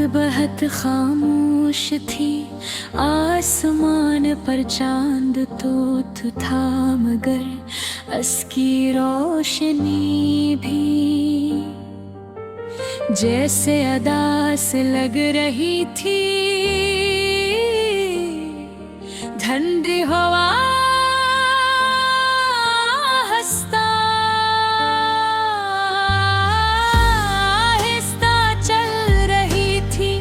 बहुत खामोश थी, आसमान पर चांद तो था, मगर उसकी रोशनी भी जैसे अदा से लग रही थी। ठंडी हवा हंसता आहिस्ता चल रही थी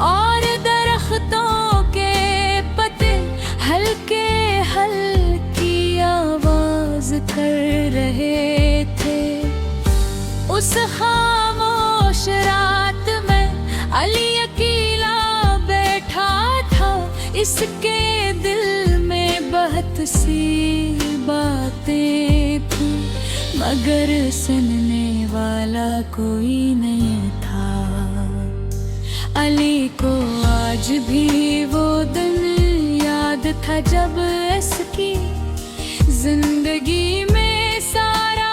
और दरख्तों के पत्ते हल्के हल्की आवाज कर रहे थे। उस खामोश रात में अली अकेला बैठा था, इसके दिल में बहुत सी बातें थी, मगर सुनने वाला कोई नहीं था। अली को आज भी वो दिन याद था जब इसकी जिंदगी में सारा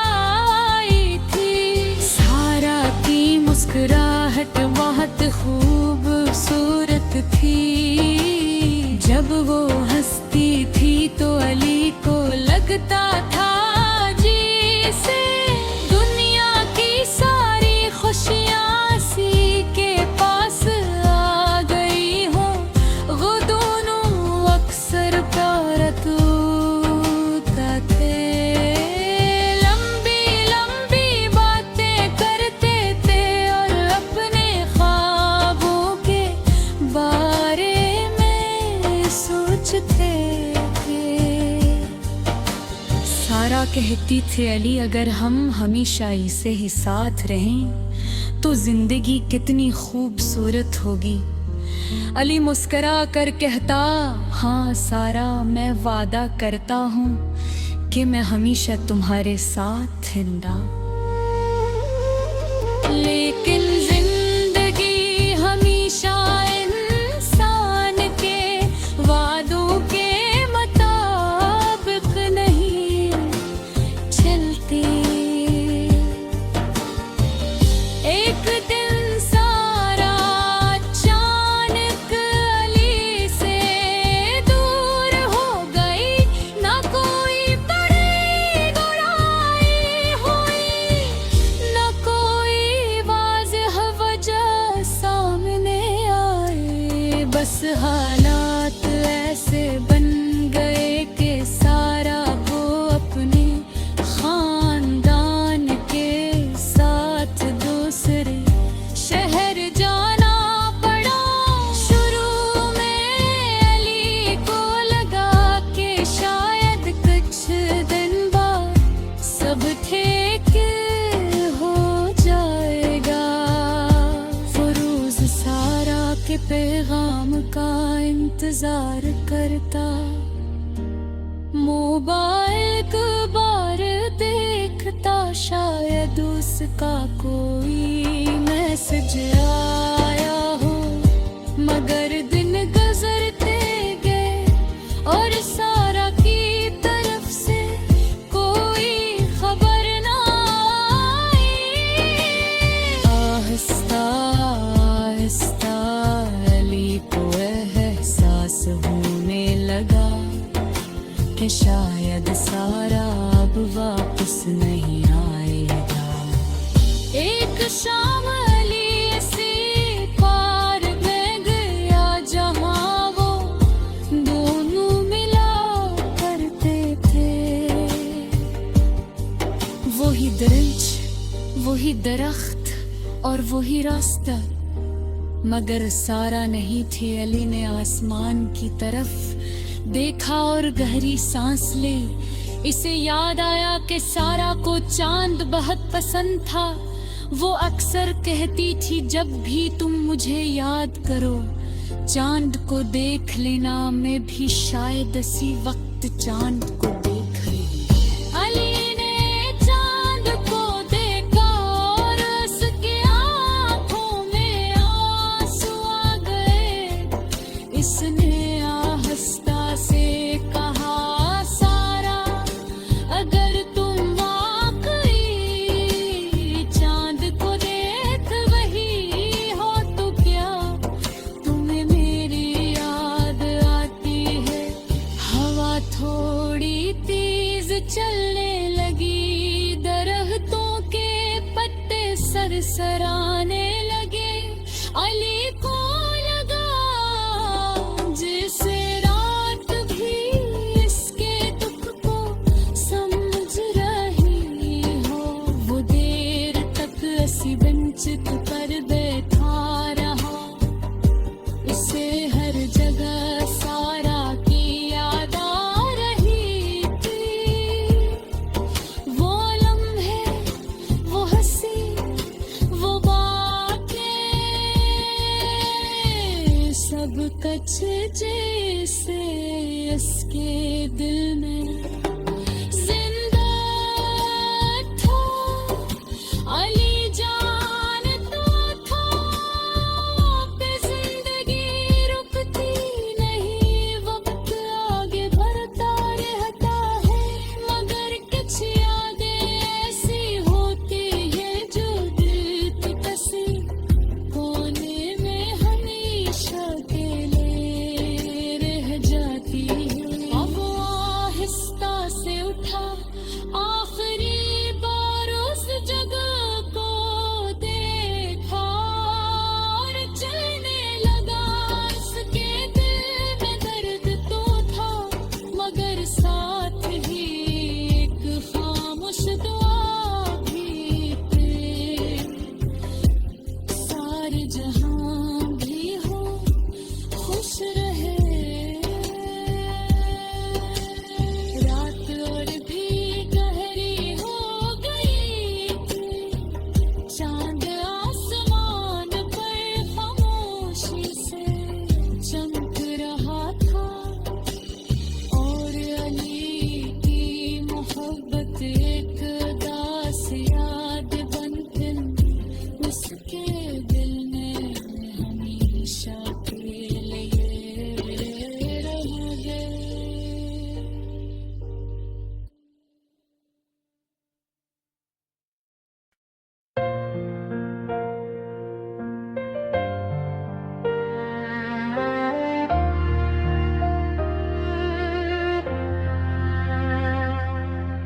आई थी। सारा की मुस्कुराहट बहुत खूबसूरत थी, जब वो हंसती थी तो अली को लगता था जैसे दुनिया की सारी खुशियाँ सी के पास आ गई हो। वो दोनों अक्सर प्यार होता थे, लंबी लंबी बातें करते थे और अपने ख्वाबों के बारे में सोचते थे। सारा कहती थी अली अगर हम हमेशा ऐसे ही साथ रहें तो जिंदगी कितनी खूबसूरत होगी। अली मुस्करा कर कहता हाँ सारा, मैं वादा करता हूँ कि मैं हमेशा तुम्हारे साथ रहूंगा। लेकिन जिंदगी हमेशा इंसान के वादों के मुताबिक नहीं चलती। एक दिन सारा अचानक अली से दूर हो गई, ना कोई बड़ी बुराई हुई, ना कोई वाज़ेह वजह सामने आए। बस हालात ऐसे बन गए कि सारा को अपने खानदान के साथ दूसरे शहर जाना पड़ा। शुरू में अली को लगा कि शायद कुछ दिन बाद सब ठीक हो जाएगा। फरोज सारा के पैगाम का इंतजार करता, मोबाइल को बार देखता, शायद उसका कोई मैसेज आया हो, मगर दिन गुजरते गए और सारा की तरफ से कोई खबर ना आई। आहिस्ता आहिस्ता अली को एहसास होने लगा कि शायद सारा अब वापस नहीं आएगा। एक शाम अली ऐसी पार में गया जहाँ वो दोनों मिला करते थे। वही दरिंच, वही दरख्त और वही रास्ता, मगर सारा नहीं थी। अली ने आसमान की तरफ देखा और गहरी सांस ली। इसे याद आया कि सारा को चांद बहुत पसंद था। वो अक्सर कहती थी जब भी तुम मुझे याद करो चांद को देख लेना, मैं भी शायद इसी वक्त चांद को देख रही। अली ने चांद को देखा और उसकी आंखों में आंसू आ गए। इसने आहिस्ता से कहा सारा, अगर तुम वाकई चांद को देख वही हो तो क्या सब कच जैसे इसके दिल में जिंदा था अली जानता था कि जिंदगी रुकती नहीं, वक्त आगे बढ़ता रहता है, मगर कुछ यादें ऐसी होती है जो दिल की कसी कोने में हमेशा के लिए रह जाती है। अब वो आहिस्ता से उठा आखिरी बार उस जगह को देखा और चलने लगा। उसके दिल में दर्द तो था मगर साथ ही एक खामोश दुआ भी थी। सारे जहां भी हो खुश रहे, रात और भी गहरी हो गई थी, चांद आसमान पर खामोशी से चमक रहा था और अली की मोहब्बत एक दास याद बनकर उसके दिल में हमेशा के लिए रह गए।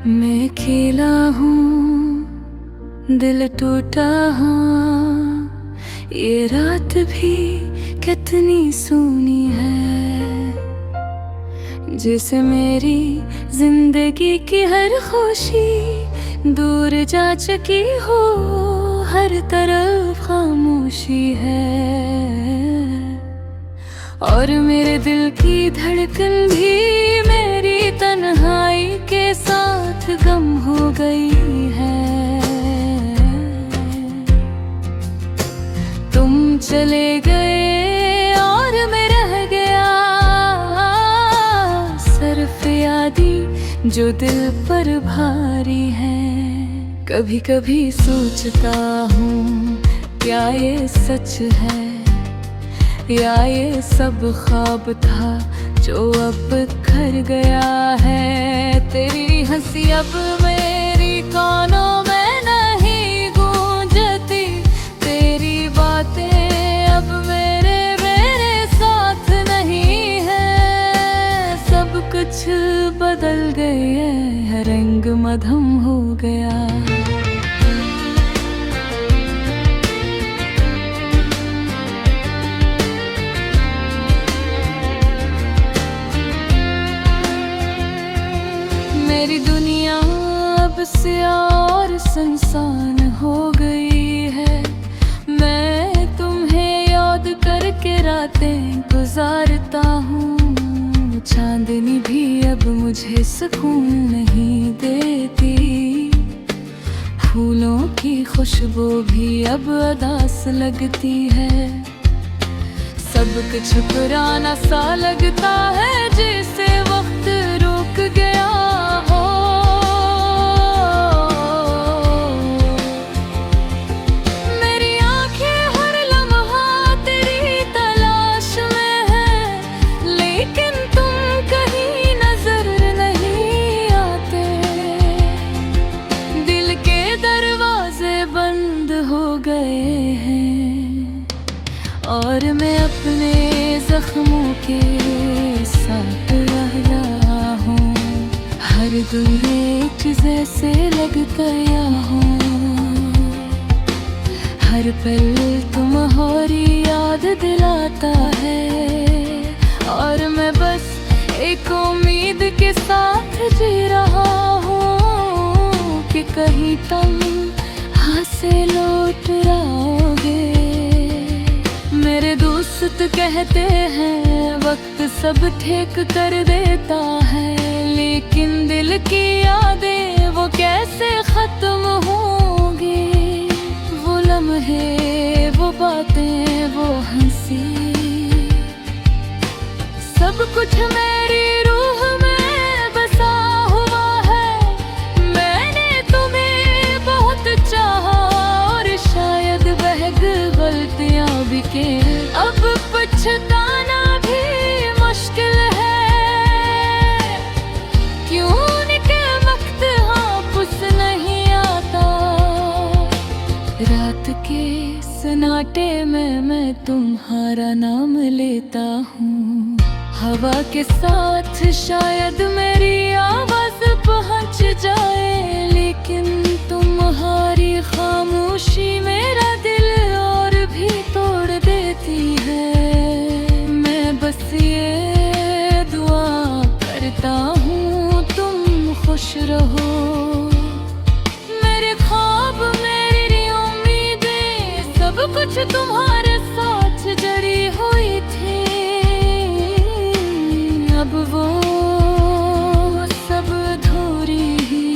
मैं खेला हूँ दिल टूटा, हाँ ये रात भी कितनी सूनी है, जैसे मेरी जिंदगी की हर खुशी दूर जा चुकी हो, हर तरफ खामोशी है और मेरे दिल की धड़कन भी मेरी तन्हाई के साथ गम हो गई है। तुम चले गए और मैं रह गया, सिर्फ यादें जो दिल पर भारी है। कभी कभी सोचता हूँ क्या ये सच है या ये सब ख्वाब था जो अब बिखर गया है। तेरी हंसी अब मेरी कानों में नहीं गूंजती, तेरी बातें अब मेरे साथ नहीं है। सब कुछ बदल गया है, रंग मधम हो गया। मेरी दुनिया अब से और सुनसान हो गई है। मैं तुम्हें याद करके रातें गुजारता हूँ। चांदनी भी अब मुझे सुकून नहीं देती, फूलों की खुशबू भी अब उदास लगती है। सब कुछ पुराना सा लगता है जैसे वक्त रुक गया हो। मेरी आंखें हर लम्हा तेरी तलाश में है, लेकिन तुम कहीं नजर नहीं आते। दिल के दरवाजे बंद हो गए हैं और मैं अपने जख्मों के साथ रहा हूँ। हर दिन एक जैसे लग गया हूँ, हर पल तुम्हारी याद दिलाता है और मैं बस एक उम्मीद के साथ जी रहा हूँ कि कहीं तुम हाथ से लौट आओगे। मेरे दोस्त कहते हैं वक्त सब ठीक कर देता है, लेकिन दिल की यादें वो कैसे खत्म होंगी। वो लम्हे, वो बातें, वो हंसी, कुछ मेरी रूह में बसा हुआ है। मैंने तुम्हें बहुत चाहा और शायद वह गलतियां भी की। अब पछताना भी मुश्किल है, क्यों निकल वक्त वापस नहीं आता। रात के सन्नाटे में मैं तुम्हारा नाम लेता हूँ। हवा के साथ शायद मेरी आवाज पहुँच जाए, लेकिन तुम्हारी खामोशी मेरा दिल और भी तोड़ देती है। मैं बस ये दुआ करता हूँ तुम खुश रहो। मेरे ख्वाब, मेरी उम्मीदें, सब कुछ तुम्हारे साथ जड़ी हुई थी। अब वो सब अधूरी ही,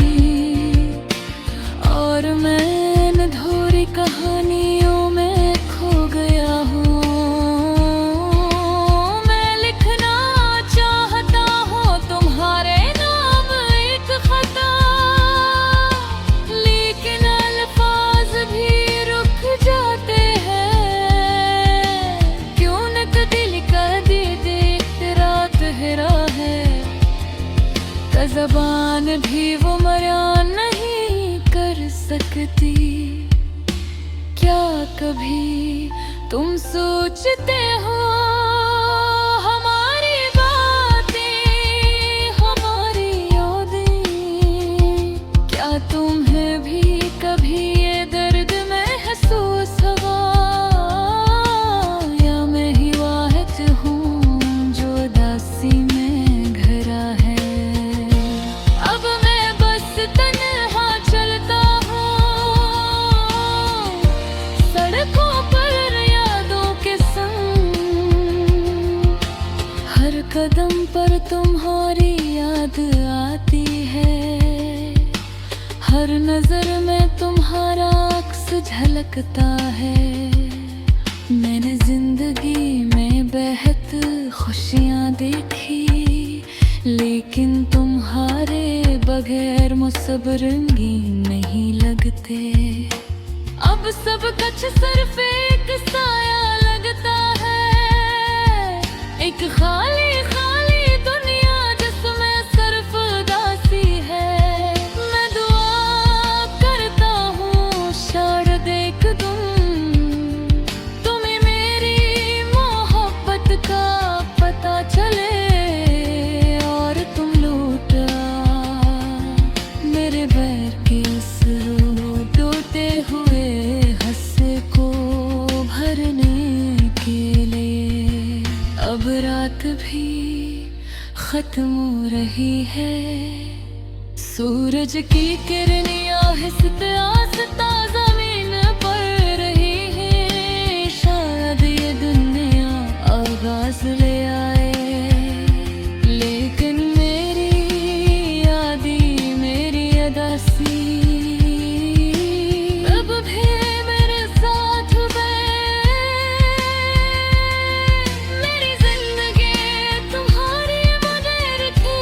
और मैं अधूरी कहानियों में खो गया हूँ। मैं लिखना चाहता हूँ तुम्हारे नाम एक खता, लेकिन अल्फाज भी रुक जाते हैं। क्यों न दिल का दे देखते रात हेरा है, ज़बान भी वो मरा नहीं कर सकती। क्या कभी तुम सोचते हो हमारी बातें, हमारी यादें, क्या तुम्हें भी कभी ये दर्द महसूस हुआ, या मैं ही वाहिद हूँ जो उदासी में घरा है। अब मैं बस तन्हा चलता हूँ सड़कों पर यादों के संग। हर कदम पर तुम्हारी याद आती है, हर नजर में तुम्हारा अक्स झलकता है। मैंने जिंदगी में बेहद खुशियाँ देखी, लेकिन तुम्हारे बगैर मुझसे रंगीन नहीं लगते। अब सब कुछ सिर्फ एक साया लगता है, एक खाली खाली दुनिया जिसमें सिर्फ उदासी है। मैं दुआ करता हूँ शायद एक दिन तुम्हें मेरी मोहब्बत का पता चले, और तुम लौटा मेरे बैर के उस टूटे हुए हंसे को भरने के लिए। अब रात भी खत्म हो रही है, सूरज की किरणें आहिस्ते आहिस्ते ज़मीन पर रही है। शायद ये दुनिया आगाज़ ले आए, लेकिन मेरी यादी, मेरी अदासी अब भी मेरे साथ मेरी जिंदगी तुम्हारी बगैर थी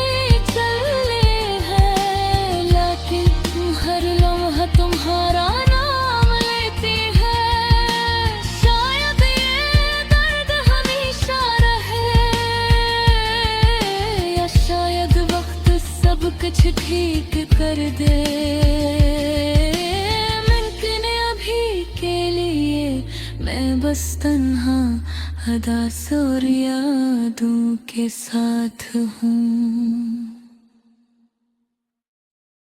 चले है, लेकिन हर लम्हा तुम्हारा नाम लेती है। शायद ये दर्द हमेशा रहे, या शायद वक्त सब कुछ ठीक कर दे। मुमकिन अभी के लिए मैं बस तन्हा अदास और यादों के साथ हूँ।